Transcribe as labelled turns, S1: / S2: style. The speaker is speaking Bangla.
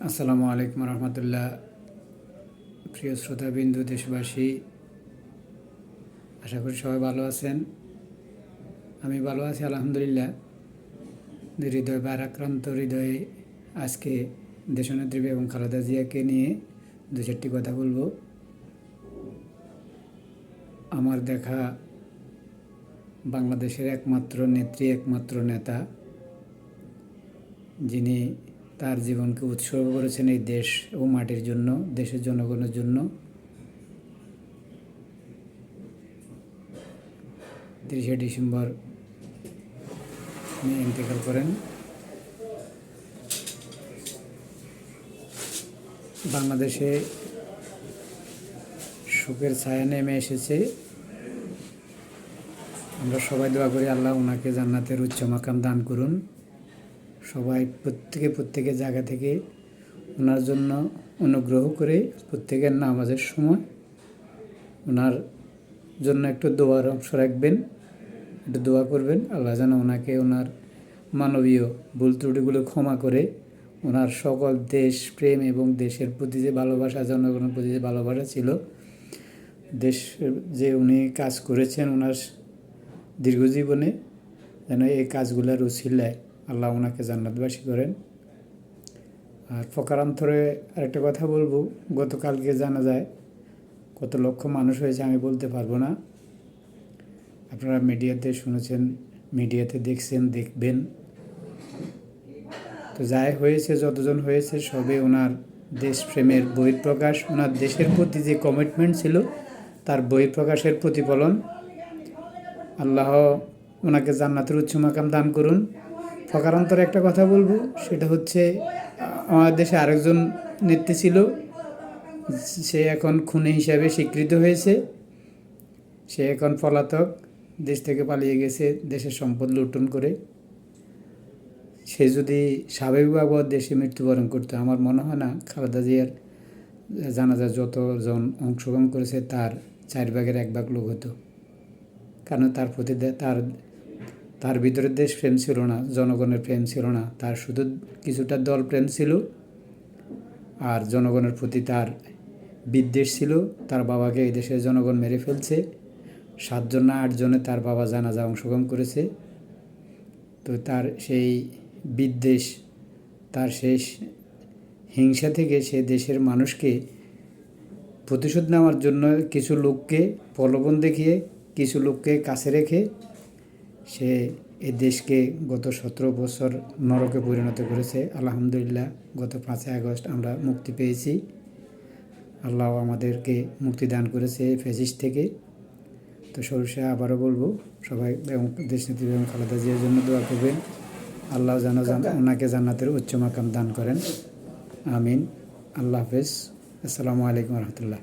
S1: আসসালামু আলাইকুম রহমতুল্লাহ। প্রিয় শ্রোতাবিন্দু, দেশবাসী, আশা করি সবাই ভালো আছেন। আমি ভালো আছি আলহামদুলিল্লাহ। হৃদয় ভারাক্রান্ত হৃদয়ে আজকে দেশনেত্রী বেগম খালেদা জিয়াকে নিয়ে দু চারটি কথা বলবো। আমার দেখা বাংলাদেশের একমাত্র নেত্রী, একমাত্র নেতা, যিনি তার জীবনকে উৎসর্গ করেছেন এই দেশ ও মাটির জন্য, দেশের জনগণের জন্য। 30শে ডিসেম্বর তিনি ইন্তেকাল করেন। বাংলাদেশে শোকের ছায়া নেমে এসেছে। আমরা সবাই দোয়া করি আল্লাহ ওনাকে জান্নাতের উচ্চ মাকাম দান করুন। সবাই প্রত্যেকের জায়গা থেকে ওনার জন্য অনুগ্রহ করে প্রত্যেকের নামাজের সময় ওনার জন্য একটু দোয়ার অংশ রাখবেন, একটু দোয়া করবেন। আল্লাহ যেন ওনাকে ওনার মানবীয় ভুল ত্রুটিগুলো ক্ষমা করে ওনার সকল দেশ প্রেম এবং দেশের প্রতি যে ভালোবাসা, জনগণের প্রতি যে ভালোবাসা ছিল, দেশ যে উনি কাজ করেছেন ওনার দীর্ঘ জীবনে, যেন এই কাজগুলোর উছিলায় আল্লাহ ওনাকে জান্নাতবাসী করেন। আর প্রকারান্তরে আরেকটা কথা বলবো, গতকালকে জানা যায় কত লক্ষ মানুষ হয়েছে আমি বলতে পারবো না। আপনারা মিডিয়াতে শুনেছেন, মিডিয়াতে দেখছেন, দেখবেন। তো যাই হয়েছে, যতজন হয়েছে সবে ওনার দেশপ্রেমের বহিঃপ্রকাশ, ওনার দেশের প্রতি যে কমিটমেন্ট ছিল তার বহিঃপ্রকাশের প্রতিফলন। আল্লাহ ওনাকে জান্নাতের উচ্চ মাকাম দান করুন। প্রকারান্তরে একটা কথা বলবো, সেটা হচ্ছে আমাদের দেশে আরেকজন নেত্রী ছিল, সে এখন খুনি হিসাবে স্বীকৃত হয়েছে। সে এখন পলাতক, দেশ থেকে পালিয়ে গেছে দেশের সম্পদ লুণ্ঠন করে। সে যদি স্বাভাবিকভাবে দেশে মৃত্যুবরণ করতো, আমার মনে হয় না খালেদা জিয়ার জানাজায় যতজন অংশগ্রহণ করেছে তার 1/4 লোক হতো। কারণ তার প্রতি তার ভিতরে দেশ প্রেম ছিল না, জনগণের প্রেম ছিল না, তার শুধু কিছুটা দল প্রেম ছিল। আর জনগণের প্রতি তার বিদ্বেষ ছিল। তার বাবাকে এই দেশের জনগণ মেরে ফেলছে। 7 জন না 8 জনে তার বাবা জানাজা অংশগ্রহণ করেছে। তো তার সেই বিদ্বেষ, তার শেষ হিংসা থেকে সে দেশের মানুষকে প্রতিশোধ নেওয়ার জন্য কিছু লোককে প্রলোভন দেখিয়ে, কিছু লোককে কাছে রেখে সে এই দেশকে গত 17 বছর নরকে পরিণত করেছে। আলহামদুলিল্লাহ, গত 5ই আগস্ট আমরা মুক্তি পেয়েছি। আল্লাহ আমাদেরকে মুক্তি দান করেছে ফ্যাসিস্ট থেকে। তো সর্বশেষে আবারও বলবো, সবাই দেশনেত্রী বেগম খালেদা জিয়ার জন্য দোয়া করবেন। আল্লাহ যেন ওনাকে জান্নাতের উচ্চ মাকাম দান করেন। আমিন। আল্লাহ হাফেজ। আসসালামু আলাইকুম রহমতুল্লাহ।